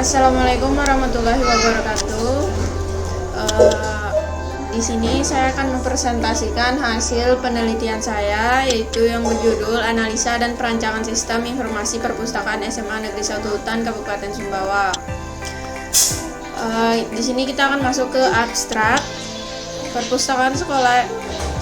Assalamualaikum warahmatullahi wabarakatuh. Di sini saya akan mempresentasikan hasil penelitian saya, yaitu yang berjudul Analisa dan Perancangan Sistem Informasi Perpustakaan SMA Negeri 1 Hutan Kabupaten Sumbawa. Di sini kita akan masuk ke abstrak. Perpustakaan sekolah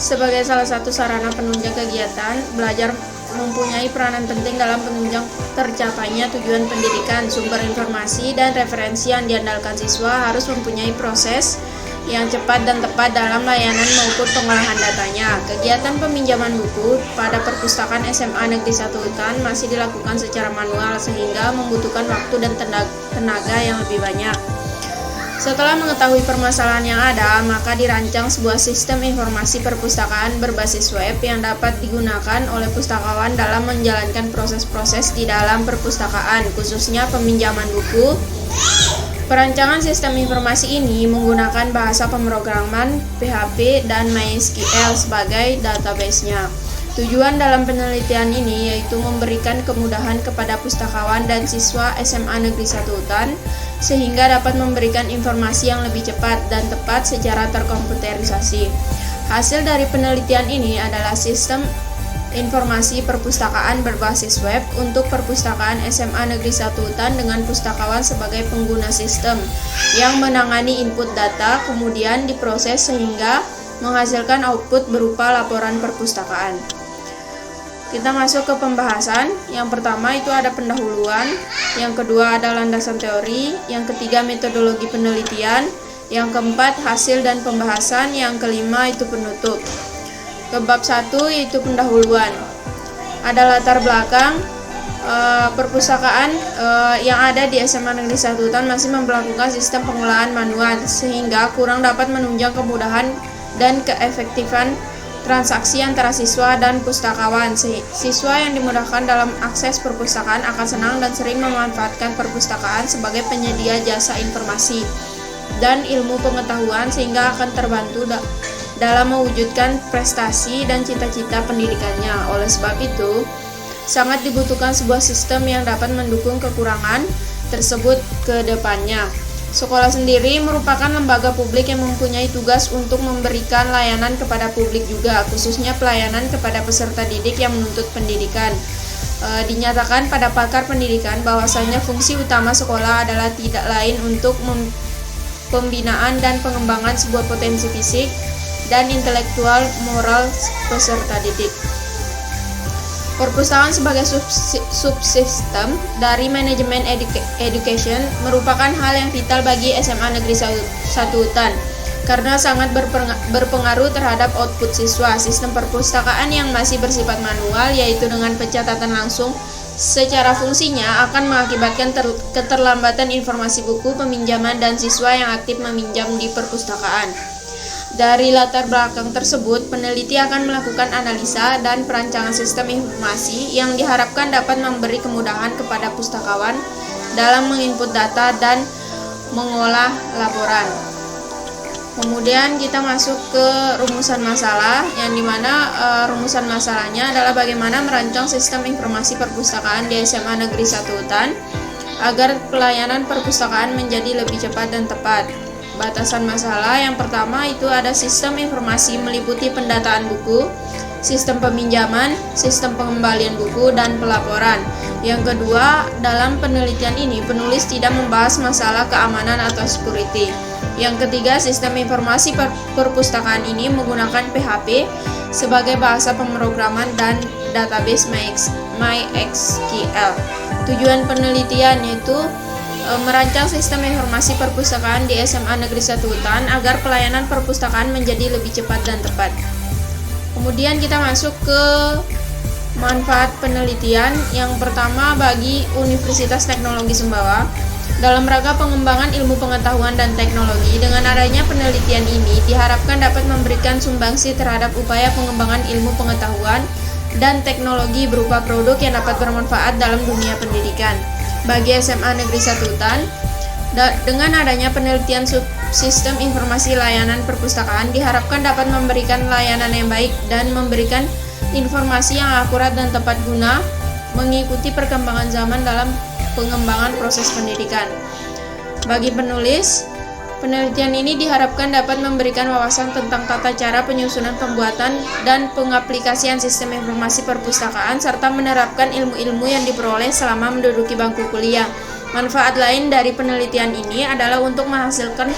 sebagai salah satu sarana penunjang kegiatan belajar mempunyai peranan penting dalam penunjang tercapainya tujuan pendidikan. Sumber informasi dan referensi yang diandalkan siswa harus mempunyai proses yang cepat dan tepat dalam layanan maupun pengolahan datanya. Kegiatan peminjaman buku pada perpustakaan SMA Negeri 1 Hutan masih dilakukan secara manual sehingga membutuhkan waktu dan tenaga yang lebih banyak. Setelah mengetahui permasalahan yang ada, maka dirancang sebuah sistem informasi perpustakaan berbasis web yang dapat digunakan oleh pustakawan dalam menjalankan proses-proses di dalam perpustakaan, khususnya peminjaman buku. Perancangan sistem informasi ini menggunakan bahasa pemrograman PHP dan MySQL sebagai database-nya. Tujuan dalam penelitian ini yaitu memberikan kemudahan kepada pustakawan dan siswa SMA Negeri 1 Hutan sehingga dapat memberikan informasi yang lebih cepat dan tepat secara terkomputerisasi. Hasil dari penelitian ini adalah sistem informasi perpustakaan berbasis web untuk perpustakaan SMA Negeri 1 Hutan dengan pustakawan sebagai pengguna sistem yang menangani input data kemudian diproses sehingga menghasilkan output berupa laporan perpustakaan. Kita masuk ke pembahasan. Yang pertama itu ada pendahuluan, yang kedua ada landasan teori, yang ketiga metodologi penelitian, yang keempat hasil dan pembahasan, yang kelima itu penutup. Ke bab 1 yaitu pendahuluan. Ada latar belakang perpustakaan yang ada di SMA Negeri 1 Hutan masih memperlakukan sistem pengolahan manual sehingga kurang dapat menunjang kemudahan dan keefektifan transaksi antara siswa dan pustakawan. Siswa yang dimudahkan dalam akses perpustakaan akan senang dan sering memanfaatkan perpustakaan sebagai penyedia jasa informasi dan ilmu pengetahuan sehingga akan terbantu dalam mewujudkan prestasi dan cita-cita pendidikannya. Oleh sebab itu, sangat dibutuhkan sebuah sistem yang dapat mendukung kekurangan tersebut ke depannya. Sekolah sendiri merupakan lembaga publik yang mempunyai tugas untuk memberikan layanan kepada publik juga, khususnya pelayanan kepada peserta didik yang menuntut pendidikan. Dinyatakan pada pakar pendidikan bahwasanya fungsi utama sekolah adalah tidak lain untuk pembinaan dan pengembangan sebuah potensi fisik dan intelektual moral peserta didik. Perpustakaan sebagai subsistem dari manajemen education merupakan hal yang vital bagi SMA Negeri 1 Hutan karena sangat berpengaruh terhadap output siswa. Sistem perpustakaan yang masih bersifat manual yaitu dengan pencatatan langsung secara fungsinya akan mengakibatkan keterlambatan informasi buku peminjaman dan siswa yang aktif meminjam di perpustakaan. Dari latar belakang tersebut, peneliti akan melakukan analisa dan perancangan sistem informasi yang diharapkan dapat memberi kemudahan kepada pustakawan dalam menginput data dan mengolah laporan. Kemudian kita masuk ke rumusan masalah, yang dimana rumusan masalahnya adalah bagaimana merancang sistem informasi perpustakaan di SMA Negeri 1 Hutan agar pelayanan perpustakaan menjadi lebih cepat dan tepat. Batasan masalah yang pertama itu ada sistem informasi meliputi pendataan buku, sistem peminjaman, sistem pengembalian buku, dan pelaporan. Yang kedua, dalam penelitian ini penulis tidak membahas masalah keamanan atau security. Yang ketiga, sistem informasi perpustakaan ini menggunakan PHP sebagai bahasa pemrograman dan database MySQL. Tujuan penelitian yaitu merancang sistem informasi perpustakaan di SMA Negeri 1 Hutan agar pelayanan perpustakaan menjadi lebih cepat dan tepat. Kemudian kita masuk ke manfaat penelitian. Yang pertama bagi Universitas Teknologi Sumbawa dalam rangka pengembangan ilmu pengetahuan dan teknologi. Dengan adanya penelitian ini diharapkan dapat memberikan sumbangsi terhadap upaya pengembangan ilmu pengetahuan dan teknologi berupa produk yang dapat bermanfaat dalam dunia pendidikan. Bagi SMA Negeri 1 Hutan, dengan adanya penelitian subsistem informasi layanan perpustakaan diharapkan dapat memberikan layanan yang baik dan memberikan informasi yang akurat dan tepat guna mengikuti perkembangan zaman dalam pengembangan proses pendidikan. Bagi penulis, penelitian ini diharapkan dapat memberikan wawasan tentang tata cara penyusunan, pembuatan, dan pengaplikasian sistem informasi perpustakaan serta menerapkan ilmu-ilmu yang diperoleh selama menduduki bangku kuliah. Manfaat lain dari penelitian ini adalah untuk menghasilkan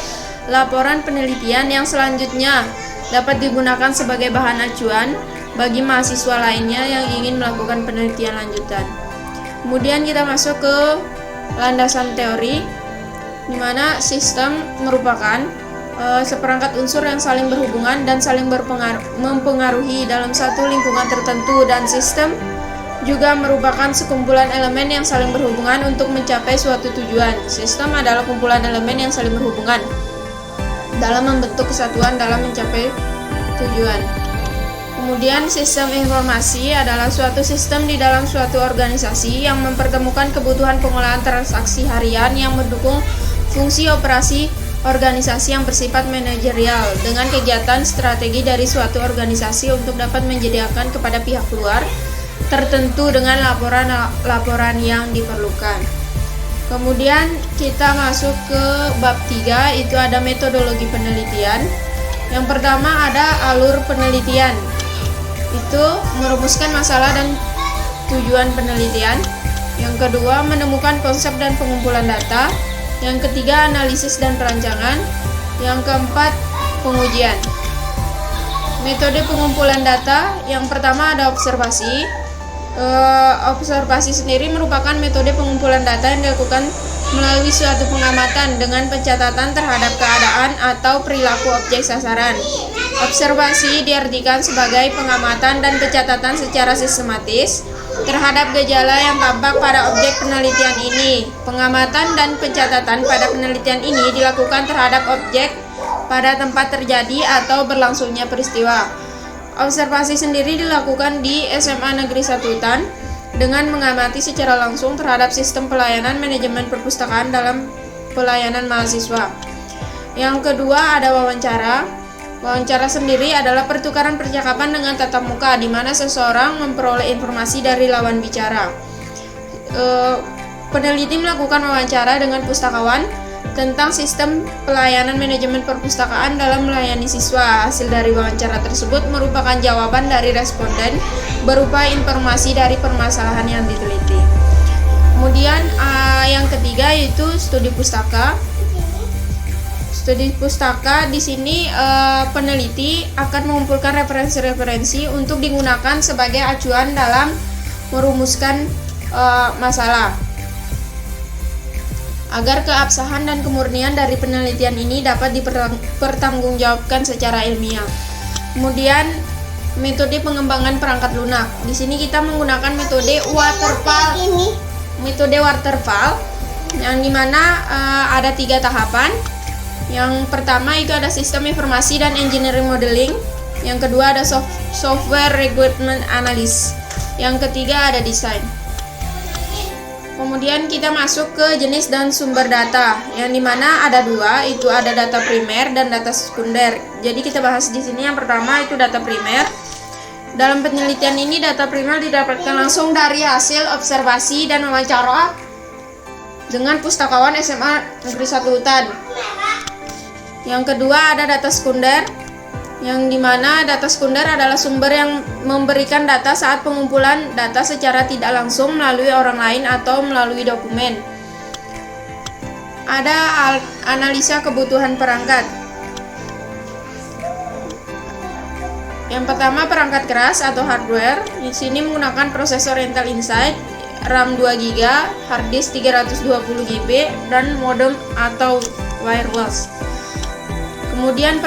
laporan penelitian yang selanjutnya dapat digunakan sebagai bahan acuan bagi mahasiswa lainnya yang ingin melakukan penelitian lanjutan. Kemudian kita masuk ke landasan teori, di mana sistem merupakan seperangkat unsur yang saling berhubungan dan saling mempengaruhi dalam satu lingkungan tertentu, dan sistem juga merupakan sekumpulan elemen yang saling berhubungan untuk mencapai suatu tujuan. Sistem adalah kumpulan elemen yang saling berhubungan dalam membentuk kesatuan dalam mencapai tujuan. Kemudian sistem informasi adalah suatu sistem di dalam suatu organisasi yang mempertemukan kebutuhan pengolahan transaksi harian yang mendukung fungsi operasi organisasi yang bersifat manajerial dengan kegiatan strategi dari suatu organisasi untuk dapat menyediakan kepada pihak luar tertentu dengan laporan yang diperlukan. Kemudian kita masuk ke bab 3, itu ada metodologi penelitian. Yang pertama ada alur penelitian, itu merumuskan masalah dan tujuan penelitian. Yang kedua menemukan konsep dan pengumpulan data. Yang ketiga analisis dan perancangan. Yang keempat pengujian. Metode pengumpulan data, yang pertama ada observasi. Observasi sendiri merupakan metode pengumpulan data yang dilakukan melalui suatu pengamatan dengan pencatatan terhadap keadaan atau perilaku objek sasaran. Observasi diartikan sebagai pengamatan dan pencatatan secara sistematis terhadap gejala yang tampak pada objek penelitian ini. Pengamatan dan pencatatan pada penelitian ini dilakukan terhadap objek pada tempat terjadi atau berlangsungnya peristiwa. Observasi sendiri dilakukan di SMA Negeri 1 Utan dengan mengamati secara langsung terhadap sistem pelayanan manajemen perpustakaan dalam pelayanan mahasiswa. Yang kedua ada wawancara. Wawancara sendiri adalah pertukaran percakapan dengan tatap muka di mana seseorang memperoleh informasi dari lawan bicara. Peneliti melakukan wawancara dengan pustakawan tentang sistem pelayanan manajemen perpustakaan dalam melayani siswa. Hasil dari wawancara tersebut merupakan jawaban dari responden berupa informasi dari permasalahan yang diteliti. Kemudian yang ketiga yaitu studi pustaka. Studi pustaka di sini peneliti akan mengumpulkan referensi-referensi untuk digunakan sebagai acuan dalam merumuskan masalah. Agar keabsahan dan kemurnian dari penelitian ini dapat dipertanggungjawabkan secara ilmiah. Kemudian metode pengembangan perangkat lunak. Di sini kita menggunakan metode waterfall. Metode waterfall yang dimana ada 3 tahapan. Yang pertama itu ada sistem informasi dan engineering modeling. Yang kedua ada software requirement analysis. Yang ketiga ada desain. Kemudian kita masuk ke jenis dan sumber data, yang dimana ada 2, itu ada data primer dan data sekunder. Jadi kita bahas di sini yang pertama itu data primer. Dalam penelitian ini data primer didapatkan langsung dari hasil observasi dan wawancara dengan pustakawan SMA Negeri 1 Utan. Yang kedua ada data sekunder, yang dimana data sekunder adalah sumber yang memberikan data saat pengumpulan data secara tidak langsung melalui orang lain atau melalui dokumen. Ada analisa kebutuhan perangkat. Yang pertama perangkat keras atau hardware. Di sini menggunakan prosesor Intel Inside, RAM 2 GB, hard disk 320 GB, dan modem atau wireless. Kemudian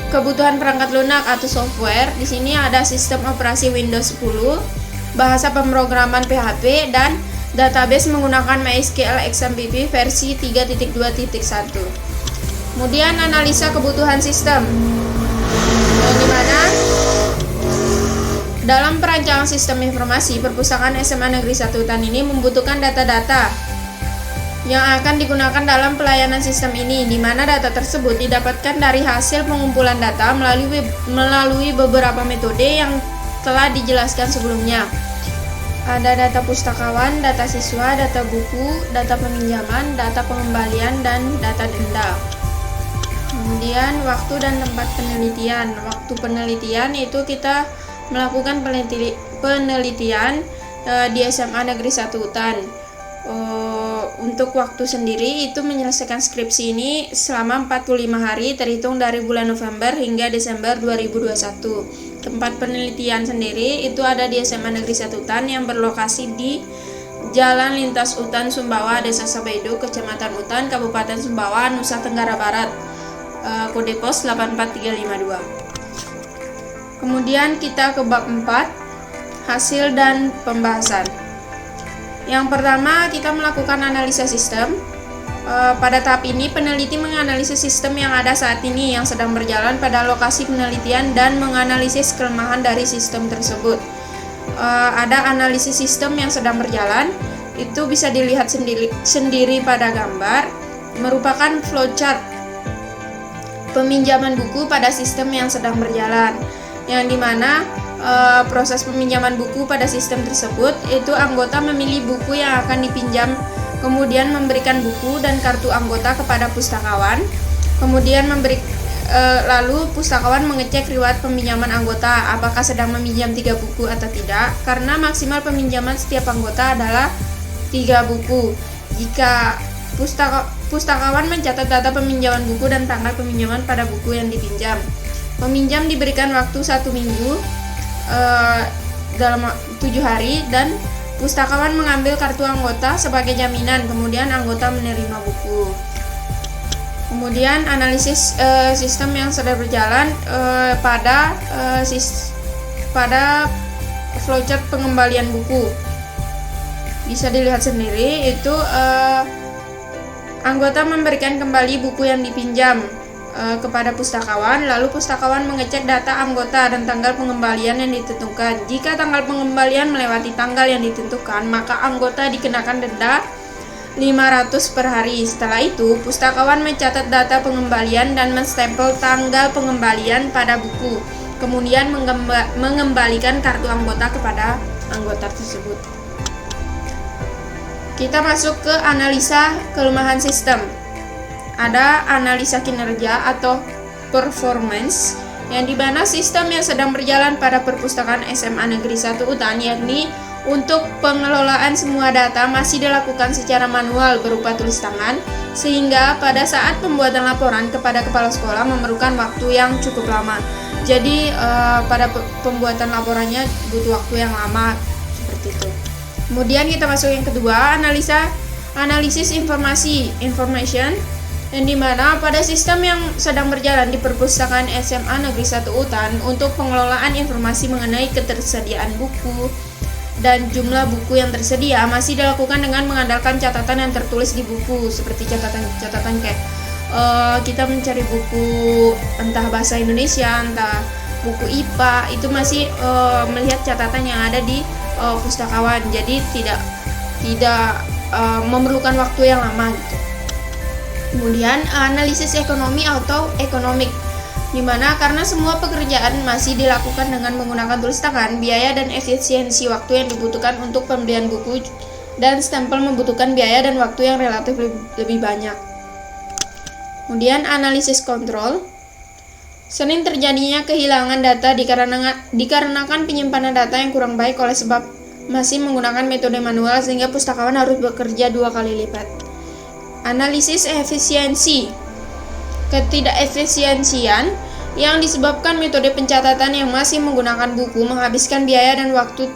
kebutuhan perangkat lunak atau software. Di sini ada sistem operasi Windows 10, bahasa pemrograman PHP, dan database menggunakan MySQL XMPP versi 3.2.1. Kemudian analisa kebutuhan sistem, yang dimana dalam perancangan sistem informasi perpustakaan SMA Negeri 1 Utan ini membutuhkan data-data yang akan digunakan dalam pelayanan sistem ini, di mana data tersebut didapatkan dari hasil pengumpulan data melalui beberapa metode yang telah dijelaskan sebelumnya. Ada data pustakawan, data siswa, data buku, data peminjaman, data pengembalian, dan data denda. Kemudian waktu dan tempat penelitian. Waktu penelitian itu kita melakukan penelitian di SMA Negeri 1 Utan. Untuk waktu sendiri itu menyelesaikan skripsi ini selama 45 hari terhitung dari bulan November hingga Desember 2021. Tempat penelitian sendiri itu ada di SMA Negeri 1 Utan yang berlokasi di Jalan Lintas Utan Sumbawa, Desa Sabedu, Kecamatan Utan, Kabupaten Sumbawa, Nusa Tenggara Barat. Kode pos 84352. Kemudian kita ke bab 4, hasil dan pembahasan. Yang pertama, kita melakukan analisa sistem. Pada tahap ini, peneliti menganalisis sistem yang ada saat ini yang sedang berjalan pada lokasi penelitian dan menganalisis kelemahan dari sistem tersebut. Ada analisis sistem yang sedang berjalan, itu bisa dilihat sendiri pada gambar, merupakan flowchart peminjaman buku pada sistem yang sedang berjalan, yang dimana proses peminjaman buku pada sistem tersebut itu anggota memilih buku yang akan dipinjam, kemudian memberikan buku dan kartu anggota kepada pustakawan, kemudian lalu pustakawan mengecek riwayat peminjaman anggota apakah sedang meminjam 3 buku atau tidak, karena maksimal peminjaman setiap anggota adalah 3 buku. Jika pustakawan mencatat data peminjaman buku dan tanggal peminjaman pada buku yang dipinjam. Peminjam diberikan waktu 1 minggu dalam 7 hari dan pustakawan mengambil kartu anggota sebagai jaminan, kemudian anggota menerima buku. Kemudian analisis sistem yang sedang berjalan pada flowchart pengembalian buku. Bisa dilihat sendiri itu anggota memberikan kembali buku yang dipinjam kepada pustakawan, lalu pustakawan mengecek data anggota dan tanggal pengembalian yang ditentukan. Jika tanggal pengembalian melewati tanggal yang ditentukan, maka anggota dikenakan denda 500 per hari. Setelah itu, pustakawan mencatat data pengembalian dan menstempel tanggal pengembalian pada buku, kemudian mengembalikan kartu anggota kepada anggota tersebut. Kita masuk ke analisa kelemahan sistem. Ada analisa kinerja atau performance, yang dimana sistem yang sedang berjalan pada perpustakaan SMA Negeri 1 Utan, yakni untuk pengelolaan semua data masih dilakukan secara manual berupa tulis tangan, sehingga pada saat pembuatan laporan kepada kepala sekolah memerlukan waktu yang cukup lama. Jadi pada pembuatan laporannya butuh waktu yang lama seperti itu. Kemudian kita masuk yang kedua, analisis information, yang dimana pada sistem yang sedang berjalan di perpustakaan SMA Negeri 1 Utan untuk pengelolaan informasi mengenai ketersediaan buku dan jumlah buku yang tersedia masih dilakukan dengan mengandalkan catatan yang tertulis di buku, seperti catatan kayak kita mencari buku entah bahasa Indonesia, entah buku IPA, itu masih melihat catatan yang ada di pustakawan, jadi tidak memerlukan waktu yang lama gitu. Kemudian analisis ekonomi atau ekonomik, dimana karena semua pekerjaan masih dilakukan dengan menggunakan tulis tangan, biaya dan efisiensi waktu yang dibutuhkan untuk pembelian buku dan stempel membutuhkan biaya dan waktu yang relatif lebih banyak. Kemudian analisis kontrol, sering terjadinya kehilangan data dikarenakan penyimpanan data yang kurang baik oleh sebab masih menggunakan metode manual, sehingga pustakawan harus bekerja 2 kali lipat. Analisis efisiensi, ketidakefisiensian yang disebabkan metode pencatatan yang masih menggunakan buku menghabiskan biaya dan waktu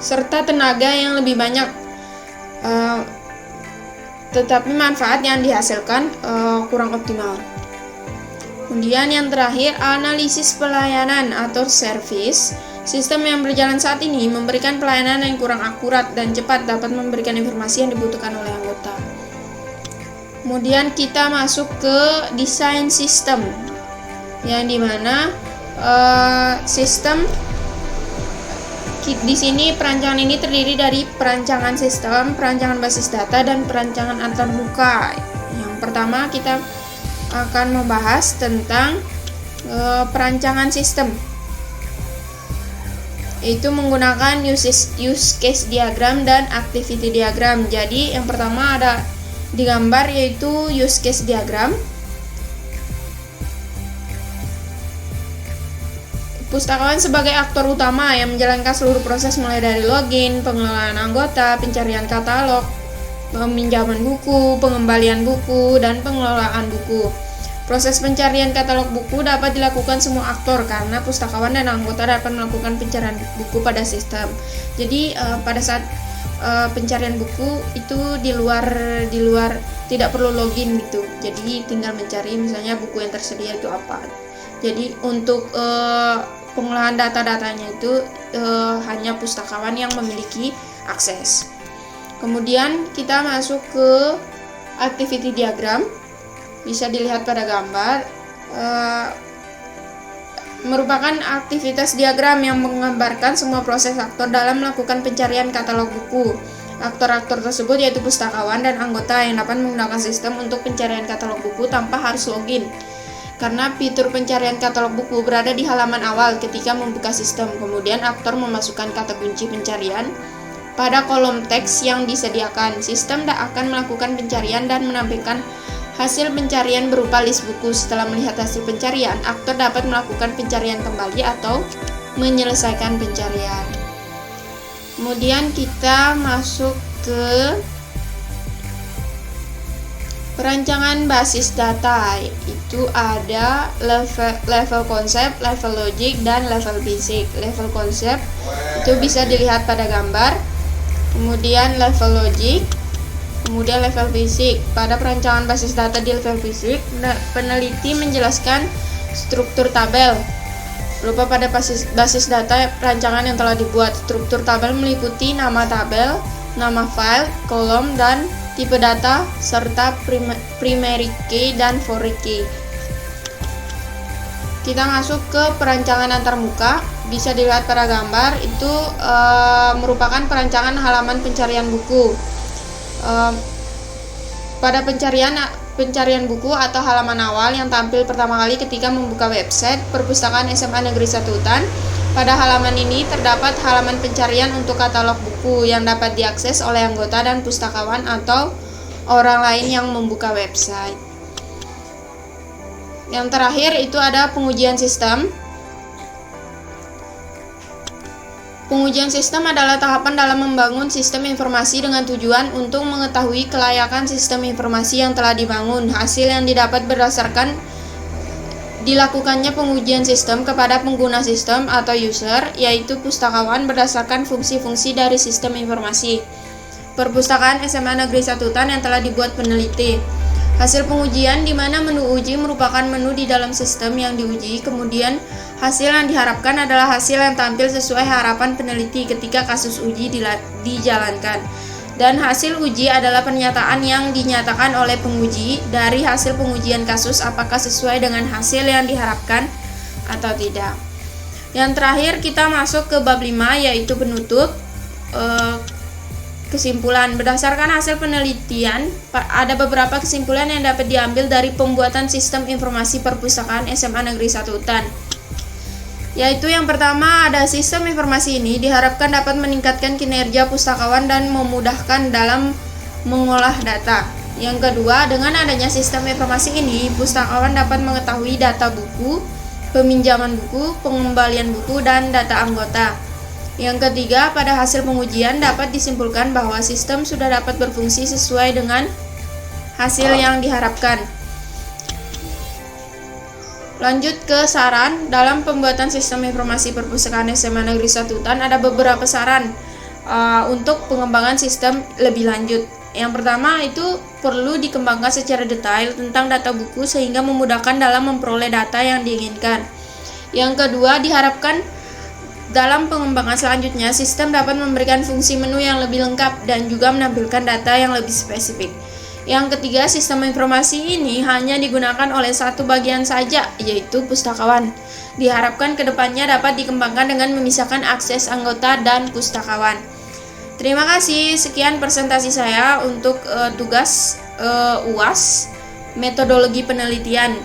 serta tenaga yang lebih banyak, tetapi manfaat yang dihasilkan kurang optimal. Kemudian yang terakhir, analisis pelayanan atau service. Sistem yang berjalan saat ini memberikan pelayanan yang kurang akurat dan cepat dapat memberikan informasi yang dibutuhkan oleh anggota. Kemudian kita masuk ke desain sistem, yang dimana sistem di sini perancangan ini terdiri dari perancangan sistem, perancangan basis data, dan perancangan antarmuka. Yang pertama kita akan membahas tentang perancangan sistem. yaitu menggunakan use case diagram dan activity diagram. Jadi yang pertama ada di gambar yaitu use case diagram. Pustakawan sebagai aktor utama yang menjalankan seluruh proses mulai dari login, pengelolaan anggota, pencarian katalog, peminjaman buku, pengembalian buku, dan pengelolaan buku. Proses pencarian katalog buku dapat dilakukan semua aktor karena pustakawan dan anggota dapat melakukan pencarian buku pada sistem. Jadi pada saat pencarian buku itu di luar tidak perlu login gitu. Jadi tinggal mencari misalnya buku yang tersedia itu apa. Jadi untuk pengolahan data-datanya itu hanya pustakawan yang memiliki akses. Kemudian kita masuk ke activity diagram. Bisa dilihat pada gambar, merupakan aktivitas diagram yang menggambarkan semua proses aktor dalam melakukan pencarian katalog buku. Aktor-aktor tersebut yaitu pustakawan dan anggota yang dapat menggunakan sistem untuk pencarian katalog buku tanpa harus login. Karena fitur pencarian katalog buku berada di halaman awal ketika membuka sistem, kemudian aktor memasukkan kata kunci pencarian pada kolom teks yang disediakan. Sistem akan melakukan pencarian dan menampilkan hasil pencarian berupa list buku. Setelah melihat hasil pencarian, aktor dapat melakukan pencarian kembali atau menyelesaikan pencarian. Kemudian kita masuk ke perancangan basis data. Itu ada level konsep, level logik, dan level basic. Level konsep itu bisa dilihat pada gambar. Kemudian level logik, kemudian level basic. Pada perancangan basis data di level basic, peneliti menjelaskan struktur tabel berupa pada basis data rancangan yang telah dibuat. Struktur tabel meliputi nama tabel, nama file, kolom, dan tipe data, serta primary key dan foreign key. Kita masuk ke perancangan antarmuka. Bisa dilihat pada gambar, itu merupakan perancangan halaman pencarian buku. Pada pencarian buku atau halaman awal yang tampil pertama kali ketika membuka website Perpustakaan SMA Negeri 1 Utan. Pada halaman ini terdapat halaman pencarian untuk katalog buku yang dapat diakses oleh anggota dan pustakawan atau orang lain yang membuka website. Yang terakhir itu ada pengujian sistem. Pengujian sistem adalah tahapan dalam membangun sistem informasi dengan tujuan untuk mengetahui kelayakan sistem informasi yang telah dibangun. Hasil yang didapat berdasarkan dilakukannya pengujian sistem kepada pengguna sistem atau user, yaitu pustakawan berdasarkan fungsi-fungsi dari sistem informasi Perpustakaan SMA Negeri 1 Utan yang telah dibuat peneliti. Hasil pengujian di mana menu uji merupakan menu di dalam sistem yang diuji, kemudian hasil yang diharapkan adalah hasil yang tampil sesuai harapan peneliti ketika kasus uji dijalankan. Dan hasil uji adalah pernyataan yang dinyatakan oleh penguji dari hasil pengujian kasus apakah sesuai dengan hasil yang diharapkan atau tidak. Yang terakhir kita masuk ke bab 5 yaitu penutup. Kesimpulan. Berdasarkan hasil penelitian, ada beberapa kesimpulan yang dapat diambil dari pembuatan sistem informasi perpustakaan SMA Negeri 1 Utan. Yaitu yang pertama, ada sistem informasi ini diharapkan dapat meningkatkan kinerja pustakawan dan memudahkan dalam mengolah data. Yang kedua, dengan adanya sistem informasi ini, pustakawan dapat mengetahui data buku, peminjaman buku, pengembalian buku, dan data anggota. Yang ketiga, pada hasil pengujian dapat disimpulkan bahwa sistem sudah dapat berfungsi sesuai dengan hasil yang diharapkan. Lanjut ke saran. Dalam pembuatan sistem informasi perpustakaan SMA Negeri 1 Utan ada beberapa saran untuk pengembangan sistem lebih lanjut. Yang pertama itu perlu dikembangkan secara detail tentang data buku sehingga memudahkan dalam memperoleh data yang diinginkan. Yang kedua, diharapkan dalam pengembangan selanjutnya, sistem dapat memberikan fungsi menu yang lebih lengkap dan juga menampilkan data yang lebih spesifik. Yang ketiga, sistem informasi ini hanya digunakan oleh satu bagian saja, yaitu pustakawan. Diharapkan kedepannya dapat dikembangkan dengan memisahkan akses anggota dan pustakawan. Terima kasih, sekian presentasi saya untuk tugas UAS, metodologi penelitian.